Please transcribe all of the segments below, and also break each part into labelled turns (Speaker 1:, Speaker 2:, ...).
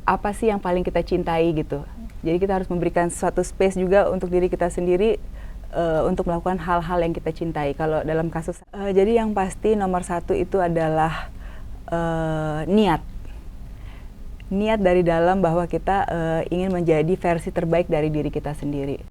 Speaker 1: apa sih yang paling kita cintai gitu. Jadi kita harus memberikan suatu space juga untuk diri kita sendiri untuk melakukan hal-hal yang kita cintai. Kalau dalam kasus, jadi yang pasti nomor satu itu adalah niat. Niat dari dalam bahwa kita ingin menjadi versi terbaik dari diri kita sendiri.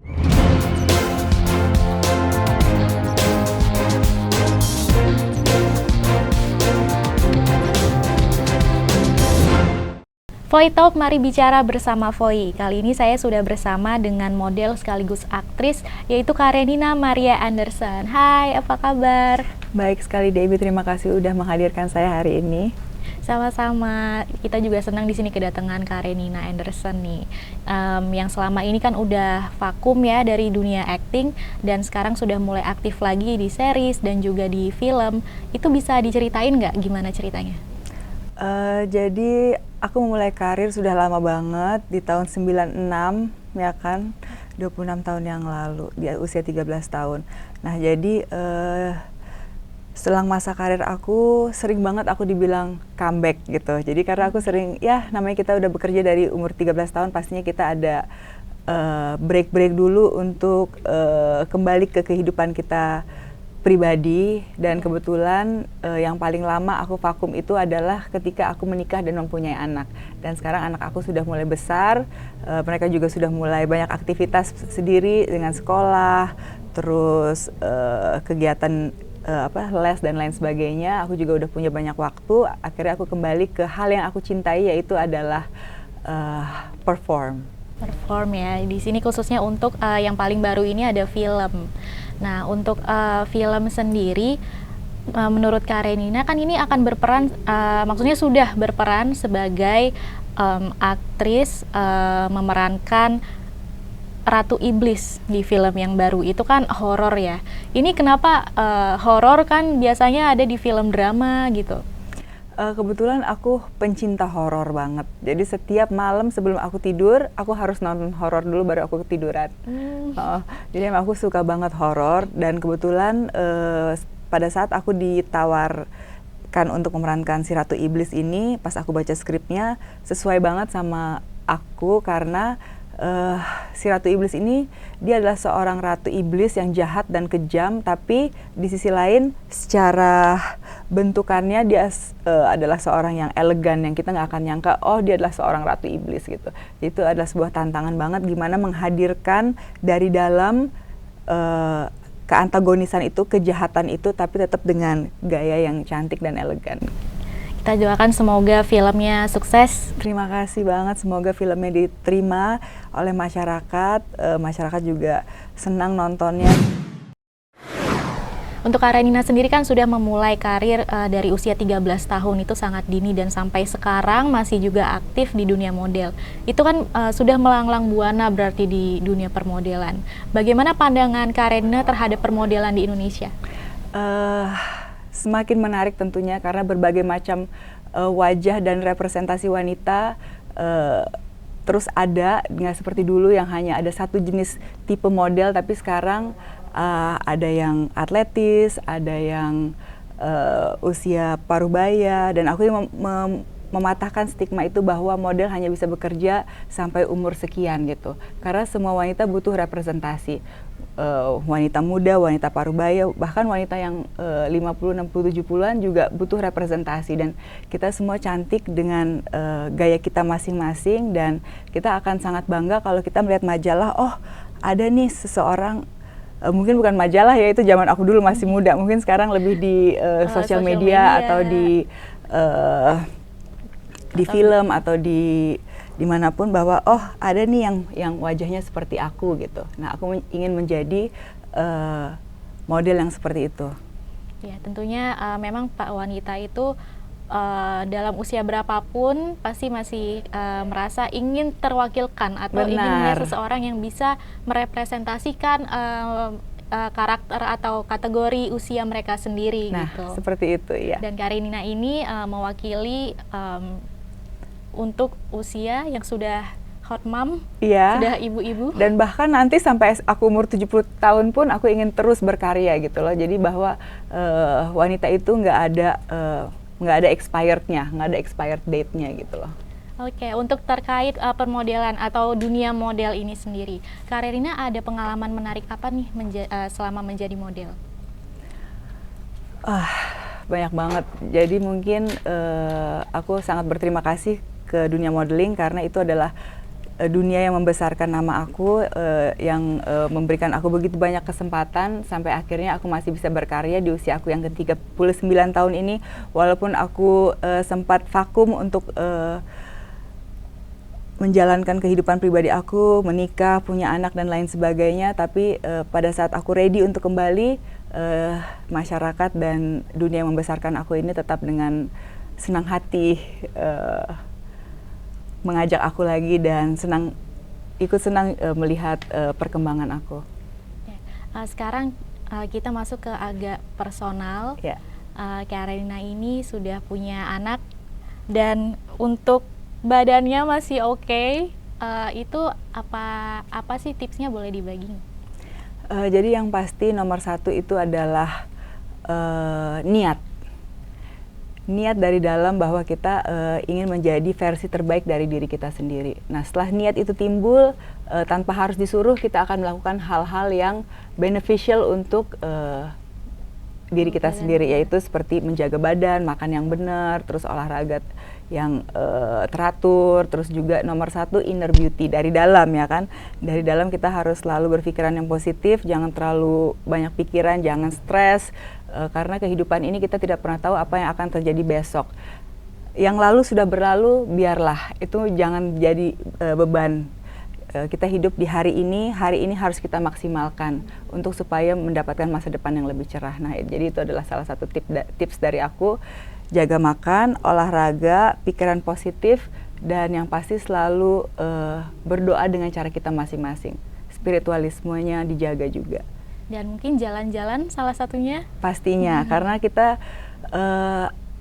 Speaker 2: Voy Talk, mari bicara bersama Voy. Kali ini saya sudah bersama dengan model sekaligus aktris, yaitu Karenina Maria Anderson. Hai, apa kabar?
Speaker 1: Baik sekali Debbie, terima kasih udah menghadirkan saya hari ini.
Speaker 2: Sama-sama, kita juga senang di sini kedatangan Karenina Anderson nih, yang selama ini kan udah vakum ya dari dunia acting dan sekarang sudah mulai aktif lagi di series dan juga di film. Itu bisa diceritain nggak gimana ceritanya?
Speaker 1: Jadi aku memulai karir sudah lama banget di tahun 96 ya kan, 26 tahun yang lalu di usia 13 tahun. Nah jadi setelah masa karir aku sering banget aku dibilang comeback gitu. Jadi karena aku sering, ya namanya kita udah bekerja dari umur 13 tahun pastinya kita ada break-break dulu untuk kembali ke kehidupan kita pribadi. Dan kebetulan yang paling lama aku vakum itu adalah ketika aku menikah dan mempunyai anak. Dan sekarang anak aku sudah mulai besar, mereka juga sudah mulai banyak aktivitas sendiri dengan sekolah, terus kegiatan les dan lain sebagainya. Aku juga udah punya banyak waktu. Akhirnya aku kembali ke hal yang aku cintai, yaitu adalah perform
Speaker 2: Ya, di sini khususnya untuk yang paling baru ini ada film. Nah, untuk film sendiri, menurut Karenina kan ini akan berperan, maksudnya sudah berperan sebagai aktris memerankan Ratu Iblis di film yang baru. Itu kan horor ya. Ini kenapa horor, kan biasanya ada di film drama gitu?
Speaker 1: Kebetulan aku pencinta horor banget. Jadi setiap malam sebelum aku tidur, aku harus nonton horor dulu baru aku ketiduran. Jadi emang aku suka banget horor, dan kebetulan pada saat aku ditawarkan untuk memerankan si Ratu Iblis ini, pas aku baca skripnya sesuai banget sama aku karena si Ratu Iblis ini dia adalah seorang Ratu Iblis yang jahat dan kejam, tapi di sisi lain secara bentukannya dia adalah seorang yang elegan, yang kita nggak akan nyangka oh dia adalah seorang Ratu Iblis gitu. Itu adalah sebuah tantangan banget gimana menghadirkan dari dalam keantagonisan itu, kejahatan itu, tapi tetap dengan gaya yang cantik dan elegan.
Speaker 2: Kita doakan semoga filmnya sukses.
Speaker 1: Terima kasih banget, semoga filmnya diterima oleh masyarakat, masyarakat juga senang nontonnya.
Speaker 2: Untuk Karenina sendiri kan sudah memulai karir dari usia 13 tahun, itu sangat dini, dan sampai sekarang masih juga aktif di dunia model. Itu kan sudah melanglang buana berarti di dunia permodelan. Bagaimana pandangan Karenina terhadap permodelan di Indonesia?
Speaker 1: Semakin menarik tentunya karena berbagai macam wajah dan representasi wanita terus ada, nggak seperti dulu yang hanya ada satu jenis tipe model, tapi sekarang ada yang atletis, ada yang usia parubaya, dan aku mematahkan stigma itu bahwa model hanya bisa bekerja sampai umur sekian gitu. Karena semua wanita butuh representasi. Wanita muda, wanita parubaya, bahkan wanita yang 50, 60, 70-an juga butuh representasi, dan kita semua cantik dengan gaya kita masing-masing, dan kita akan sangat bangga kalau kita melihat majalah, oh ada nih seseorang, mungkin bukan majalah ya, itu zaman aku dulu masih muda, mungkin sekarang lebih di sosial media atau di film atau dimanapun, bahwa oh ada nih yang wajahnya seperti aku gitu. Nah aku ingin menjadi model yang seperti itu.
Speaker 2: Ya tentunya memang Pak, wanita itu dalam usia berapapun pasti masih merasa ingin terwakilkan atau ingin melihat seseorang yang bisa merepresentasikan karakter atau kategori usia mereka sendiri.
Speaker 1: Nah,
Speaker 2: gitu.
Speaker 1: Seperti itu ya.
Speaker 2: Dan Karenina ini mewakili untuk usia yang sudah hot mom, sudah ibu-ibu.
Speaker 1: Dan bahkan nanti sampai aku umur 70 tahun pun aku ingin terus berkarya gitu loh. Jadi bahwa wanita itu nggak ada expirednya, nggak ada expired date-nya gitu loh.
Speaker 2: Oke, untuk terkait permodelan atau dunia model ini sendiri, Kak Rerina ada pengalaman menarik apa nih selama menjadi model?
Speaker 1: Banyak banget. Jadi mungkin aku sangat berterima kasih ke dunia modeling karena itu adalah dunia yang membesarkan nama aku, yang memberikan aku begitu banyak kesempatan sampai akhirnya aku masih bisa berkarya di usia aku yang ke-39 tahun ini. Walaupun aku sempat vakum untuk menjalankan kehidupan pribadi aku, menikah, punya anak dan lain sebagainya, tapi pada saat aku ready untuk kembali, masyarakat dan dunia yang membesarkan aku ini tetap dengan senang hati mengajak aku lagi dan ikut senang melihat perkembangan aku.
Speaker 2: Sekarang kita masuk ke agak personal.
Speaker 1: Ya.
Speaker 2: Kak Rerina ini sudah punya anak dan untuk badannya masih oke. Itu apa sih tipsnya, boleh dibagi?
Speaker 1: Jadi yang pasti nomor satu itu adalah niat dari dalam bahwa kita ingin menjadi versi terbaik dari diri kita sendiri. Nah, setelah niat itu timbul, tanpa harus disuruh, kita akan melakukan hal-hal yang beneficial untuk diri kita sendiri, yaitu seperti menjaga badan, makan yang benar, terus olahraga yang teratur, terus juga nomor satu inner beauty dari dalam, ya kan. Dari dalam kita harus selalu berpikiran yang positif, jangan terlalu banyak pikiran, jangan stres, karena kehidupan ini kita tidak pernah tahu apa yang akan terjadi besok. Yang lalu sudah berlalu, biarlah, itu jangan jadi beban. Kita hidup di hari ini harus kita maksimalkan untuk supaya mendapatkan masa depan yang lebih cerah. Nah, jadi itu adalah salah satu tips dari aku. Jaga makan, olahraga, pikiran positif, dan yang pasti selalu berdoa dengan cara kita masing-masing. Spiritualismenya dijaga juga.
Speaker 2: Dan mungkin jalan-jalan salah satunya?
Speaker 1: Pastinya, karena kita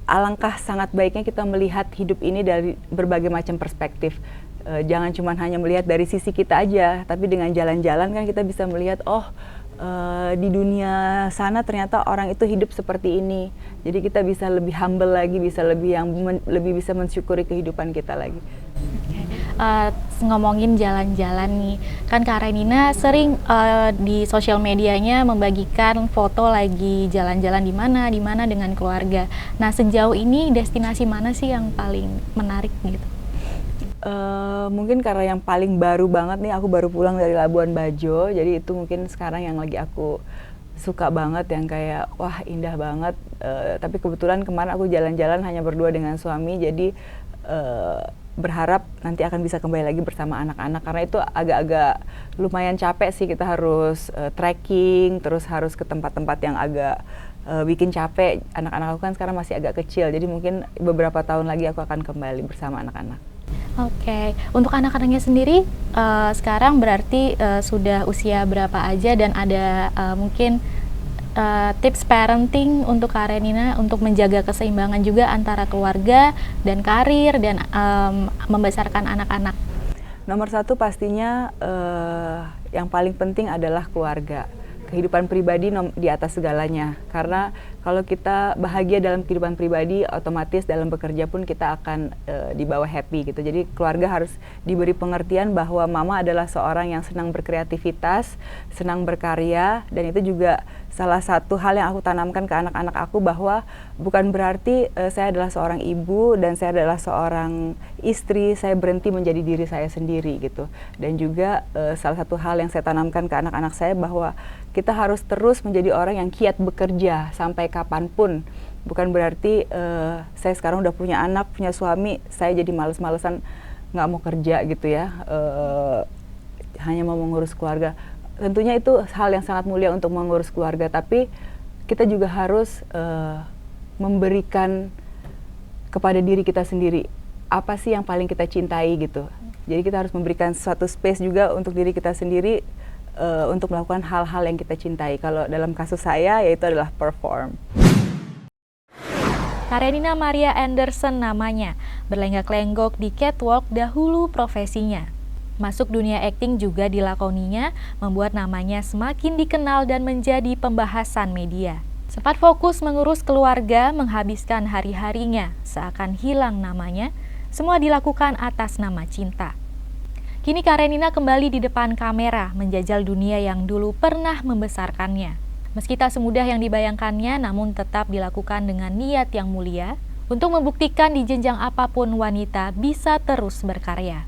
Speaker 1: alangkah sangat baiknya kita melihat hidup ini dari berbagai macam perspektif. Jangan cuma hanya melihat dari sisi kita aja, tapi dengan jalan-jalan kan kita bisa melihat, di dunia sana ternyata orang itu hidup seperti ini. Jadi kita bisa lebih humble lagi, bisa lebih bisa mensyukuri kehidupan kita lagi.
Speaker 2: Ngomongin jalan-jalan nih, kan Kak Rerina sering di sosial medianya membagikan foto lagi jalan-jalan di mana dengan keluarga. Nah, sejauh ini destinasi mana sih yang paling menarik gitu?
Speaker 1: Mungkin karena yang paling baru banget nih, aku baru pulang dari Labuan Bajo, jadi itu mungkin sekarang yang lagi aku suka banget, yang kayak wah indah banget. Tapi kebetulan kemarin aku jalan-jalan hanya berdua dengan suami, jadi berharap nanti akan bisa kembali lagi bersama anak-anak, karena itu agak-agak lumayan capek sih, kita harus trekking, terus harus ke tempat-tempat yang agak bikin capek. Anak-anak aku kan sekarang masih agak kecil, jadi mungkin beberapa tahun lagi aku akan kembali bersama anak-anak.
Speaker 2: Oke, untuk anak-anaknya sendiri sekarang berarti sudah usia berapa aja, dan ada mungkin tips parenting untuk Kak Rerina untuk menjaga keseimbangan juga antara keluarga dan karir dan membesarkan anak-anak?
Speaker 1: Nomor satu pastinya yang paling penting adalah keluarga. Kehidupan pribadi di atas segalanya, karena kalau kita bahagia dalam kehidupan pribadi, otomatis dalam bekerja pun kita akan dibawa happy gitu. Jadi keluarga harus diberi pengertian bahwa mama adalah seorang yang senang berkreativitas, senang berkarya, dan itu juga salah satu hal yang aku tanamkan ke anak-anak aku, bahwa bukan berarti saya adalah seorang ibu dan saya adalah seorang istri, saya berhenti menjadi diri saya sendiri gitu. Dan juga salah satu hal yang saya tanamkan ke anak-anak saya, bahwa kita harus terus menjadi orang yang giat bekerja sampai kapanpun. Bukan berarti saya sekarang udah punya anak, punya suami, saya jadi males-malesan nggak mau kerja gitu ya, hanya mau mengurus keluarga. Tentunya itu hal yang sangat mulia untuk mengurus keluarga, tapi kita juga harus memberikan kepada diri kita sendiri apa sih yang paling kita cintai gitu. Jadi kita harus memberikan suatu space juga untuk diri kita sendiri, untuk melakukan hal-hal yang kita cintai. Kalau dalam kasus saya, yaitu adalah perform.
Speaker 2: Kak Rerina Maria Anderson namanya, berlenggak-lenggok di catwalk dahulu profesinya. Masuk dunia akting juga dilakoninya, membuat namanya semakin dikenal dan menjadi pembahasan media. Sempat fokus mengurus keluarga, menghabiskan hari-harinya, seakan hilang namanya. Semua dilakukan atas nama cinta. Kini Karenina kembali di depan kamera, menjajal dunia yang dulu pernah membesarkannya. Meski tak semudah yang dibayangkannya, namun tetap dilakukan dengan niat yang mulia untuk membuktikan di jenjang apapun wanita bisa terus berkarya.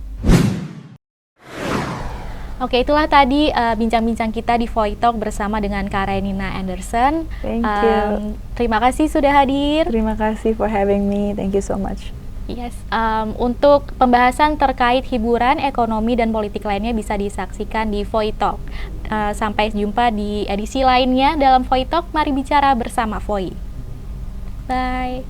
Speaker 2: Oke, itulah tadi bincang-bincang kita di Voice Talk bersama dengan Karenina Anderson.
Speaker 1: Thank you.
Speaker 2: Terima kasih sudah hadir.
Speaker 1: Terima kasih for having me. Thank you so much.
Speaker 2: Yes, untuk pembahasan terkait hiburan, ekonomi, dan politik lainnya bisa disaksikan di Voice Talk. Sampai jumpa di edisi lainnya dalam Voice Talk. Mari bicara bersama Voice. Bye.